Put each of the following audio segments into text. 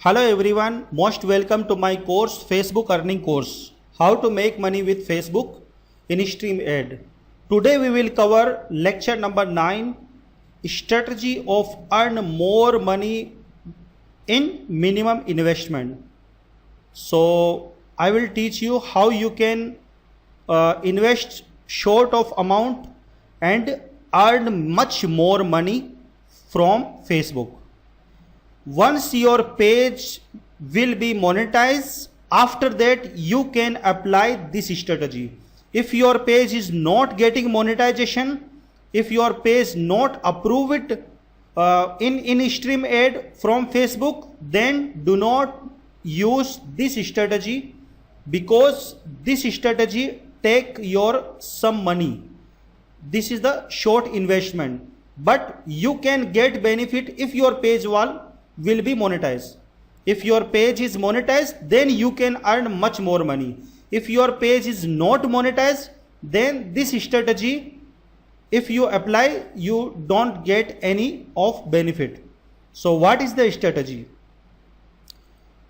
Hello everyone, most welcome to my course Facebook Earning Course. How to make money with Facebook in Stream Ad. Today we will cover lecture number 9, strategy of earn more money in minimum investment. So I will teach you how you can invest short of amount and earn much more money from Facebook. Once your page will be monetized, after that you can apply this strategy. If your page is not getting monetization, if your page not approved in stream ad from Facebook, then do not use this strategy, because this strategy take your some money. This is the short investment, but you can get benefit if your page will be monetized. If your page is monetized, then you can earn much more money. If your page is not monetized, then this strategy, if you apply, you don't get any of benefit. So what is the strategy?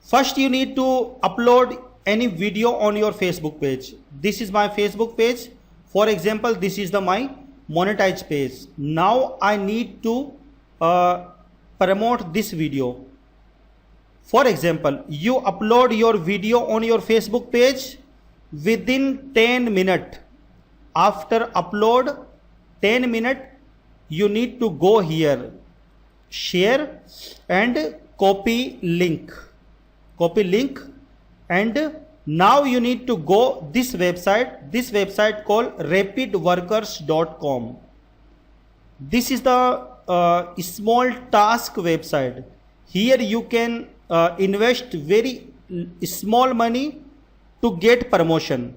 First you need to upload any video on your Facebook page. This is my Facebook page. For example, this is my monetized page. Now I need to promote this video. For example, you upload your video on your Facebook page within 10 minutes. After upload 10 minutes, you need to go here, share and copy link, and now you need to go this website called rapidworkers.com. This is the small task website. Here you can invest very small money to get promotion.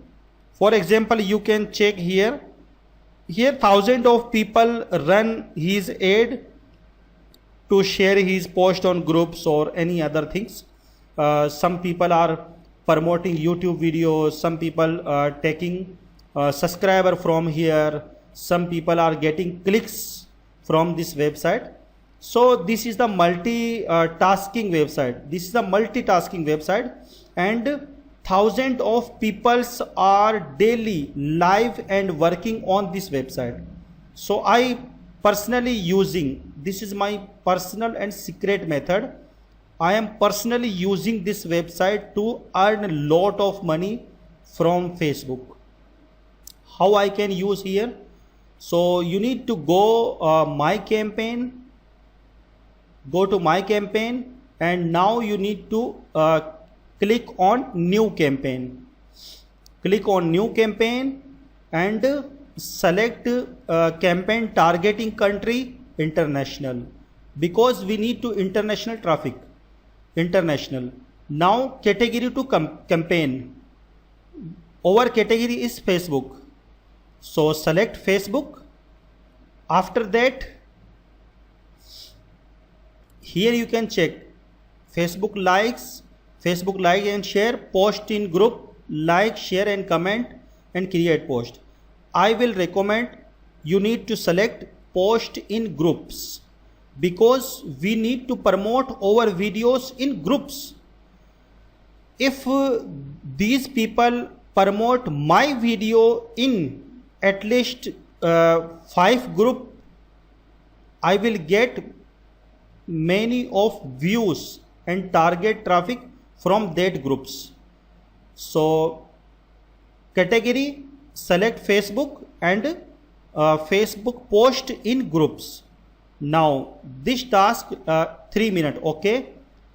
For example, you can check here thousands of people run his ad to share his post on groups or any other things. Some people are promoting YouTube videos, some people are taking subscriber from here, some people are getting clicks from this website. So this is the multitasking website. And thousands of people are daily live and working on this website. So I personally using, this is my personal and secret method, I am personally using this website to earn a lot of money from Facebook. How I can use here? So you need to go my campaign, and now you need to click on new campaign. And select campaign targeting country international, because we need to international traffic. Now category to campaign. Our category is Facebook. So select Facebook. After that, here you can check Facebook like and share, post in group, like, share and comment and create post. I will recommend you need to select post in groups, because we need to promote our videos in groups. If these people promote my video in at least 5 groups, I will get many of views and target traffic from that groups. So category, select Facebook and Facebook post in groups. Now this task 3 minutes. Okay,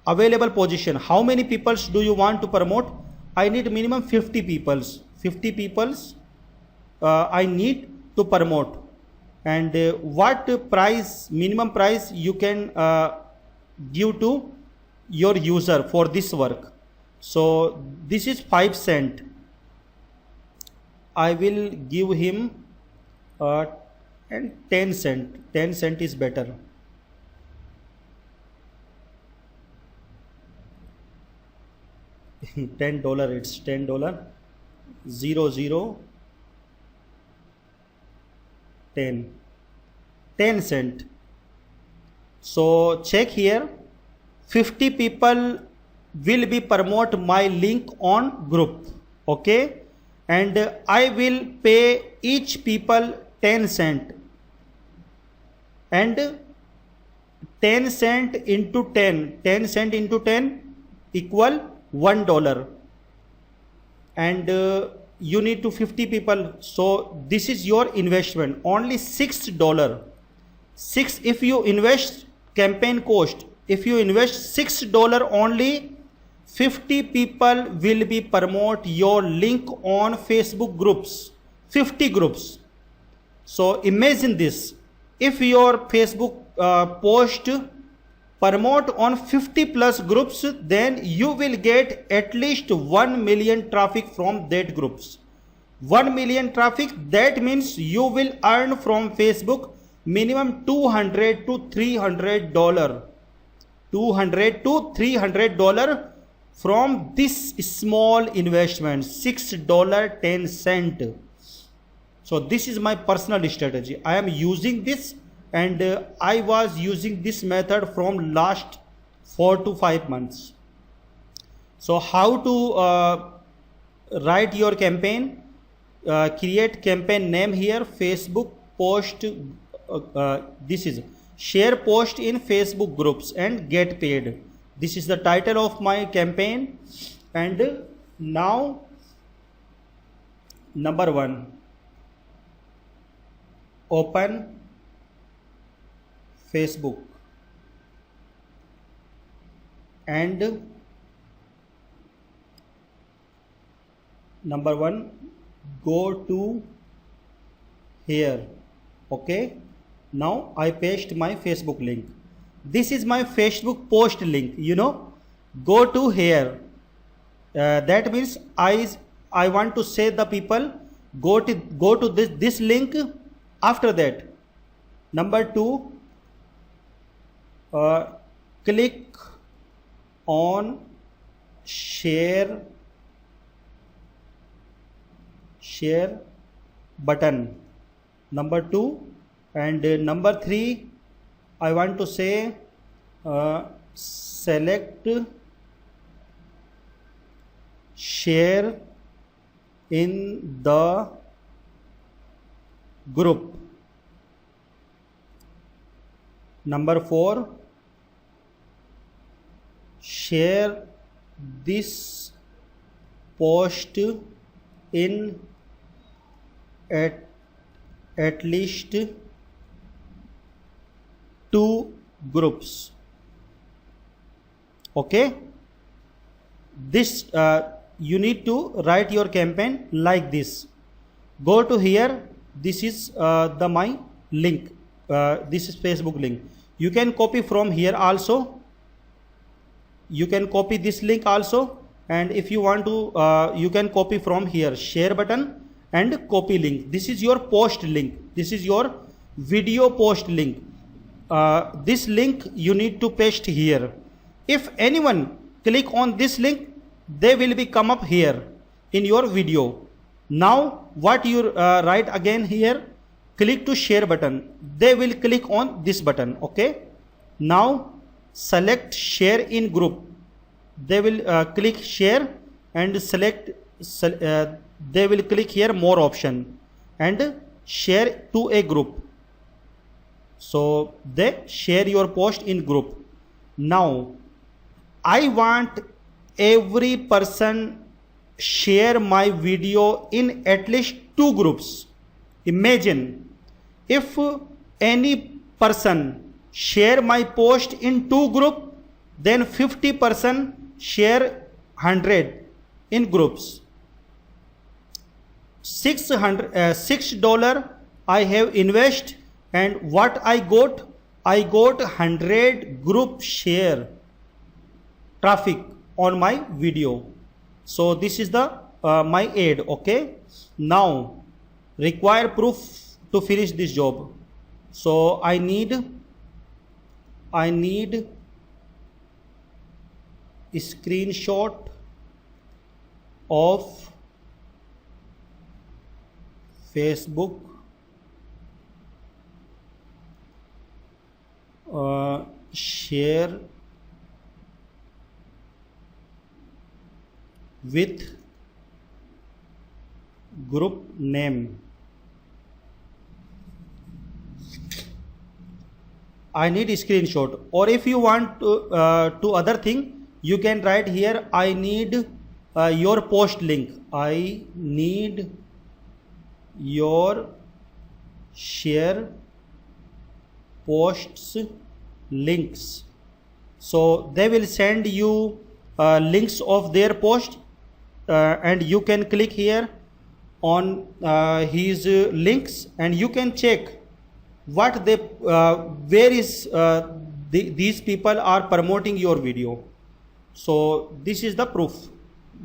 available position, how many people do you want to promote? I need minimum 50 people I need to promote. And what price, minimum price you can give to your user for this work? So this is 5 cents. I will give him and 10 cents. 10 cents is better. $10, it's $10. 00 10 cents. So check here, 50 people will be promote my link on group. Okay, and I will pay each people 10 cent, and 10 cent into 10 cent into 10 equal $1, and you need to 50 people. So this is your investment, only $6. If you invest campaign cost, if you invest $6 only, 50 people will be promote your link on Facebook groups, 50 groups. So imagine this, if your Facebook post promote on 50 plus groups, then you will get at least 1 million traffic from that groups. 1 million traffic, that means you will earn from Facebook minimum $200 to $300. $200 to $300 from this small investment, $6.10. So this is my personal strategy. I am using this, and I was using this method from last 4 to 5 months. So how to write your campaign? Create campaign name here, Facebook post. This is share post in Facebook groups and get paid. This is the title of my campaign. And now number 1, open Facebook, and number 1, go to here. Okay, now I paste my Facebook link. This is my Facebook post link, go to here. That means I want to say the people go to this link. After that, number 2, click on share button, number 2, and number 3, I want to say select share in the group, number 4, share this post in at least 2 groups. Okay, this you need to write your campaign like this. Go to here. This is my link. This is Facebook link. You can copy from here also. You can copy this link also, and if you want to, you can copy from here, share button and copy link. This is your post link. This is your video post link. This link you need to paste here. If anyone click on this link, they will be come up here in your video. Now what you write again here, click to share button. They will click on this button. Okay, now select share in group. They will click share and select they will click here more option and share to a group. So they share your post in group. Now I want every person share my video in at least 2 groups. Imagine if any person share my post in 2 group, then 50% share 100 in groups. $6 I have invest, and what I got 100 group share traffic on my video. So this is the my ad. Okay, now require proof to finish this job. So I need a screenshot of Facebook share with group name. I need a screenshot. Or if you want to other thing, you can write here, I need your post link. I need your share posts links. So they will send you links of their post, and you can click here on his links, and you can check what they where is these people are promoting your video. So this is the proof,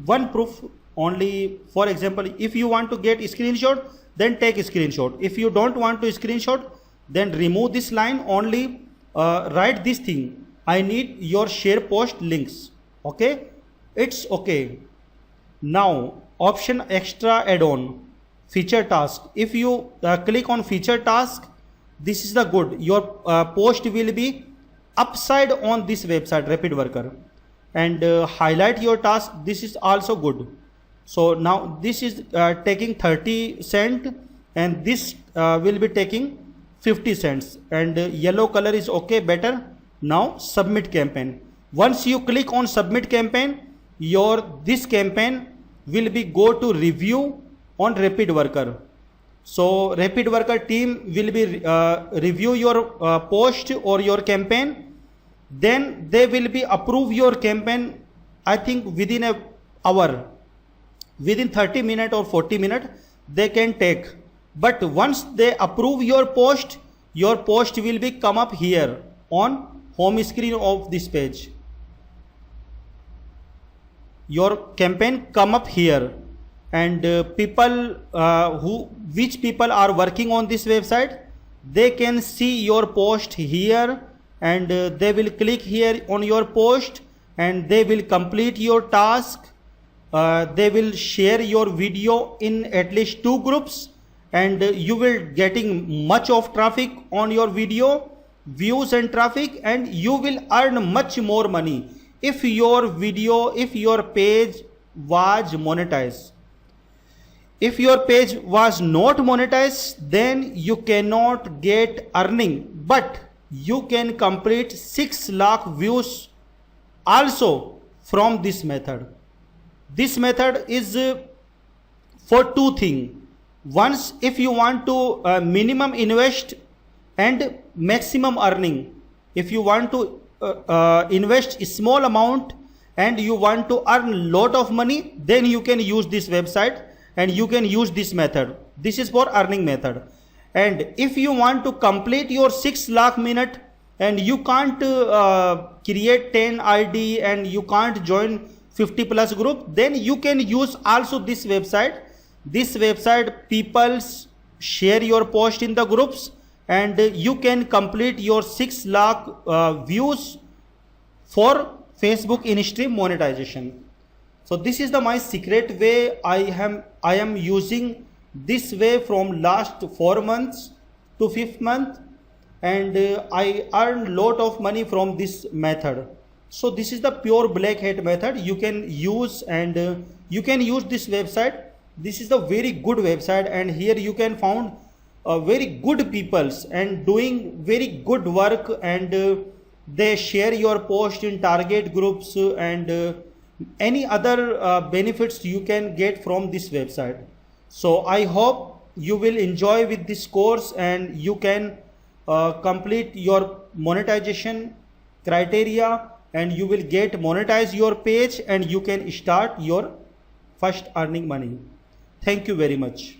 one proof only. For example, if you want to get a screenshot, then take a screenshot. If you don't want to screenshot, then remove this line, only write this thing, I need your share post links. Okay, it's okay. Now option extra add-on, feature task. If you click on feature task, this is the good, your post will be upside on this website Rapid Worker, and highlight your task, this is also good. So now this is taking 30 cents, and this will be taking 50 cents, and yellow color is okay, better. Now submit campaign. Once you click on submit campaign, your this campaign will be go to review on Rapid Worker. So Rapid Worker team will be review your post or your campaign, then they will be approve your campaign, I think within an hour, within 30 minutes or 40 minutes they can take. But once they approve your post will be come up here on home screen of this page. Your campaign come up here, and people which people are working on this website, they can see your post here, and they will click here on your post, and they will complete your task. They will share your video in at least 2 groups, and you will getting much of traffic on your video, views and traffic, and you will earn much more money if your video, if your page was monetized. If your page was not monetized, then you cannot get earning, but you can complete 6 lakh views also from this method. This method is for 2 things. Once, if you want to minimum invest and maximum earning, if you want to invest a small amount and you want to earn lot of money, then you can use this website and you can use this method. This is for earning method. And if you want to complete your 6 lakh minute and you can't create 10 ID and you can't join 50 plus group, then you can use also this website. This website, people share your post in the groups, and you can complete your 6 lakh views for Facebook in-stream monetization. So this is the my secret way. I am using this way from last 4 months to 5th month, and I earn lot of money from this method. So this is the pure black hat method you can use, and you can use this website. This is a very good website, and here you can find very good peoples and doing very good work, and they share your post in target groups, and any other benefits you can get from this website. So I hope you will enjoy with this course, and you can complete your monetization criteria, and you will get monetize your page, and you can start your first earning money. Thank you very much.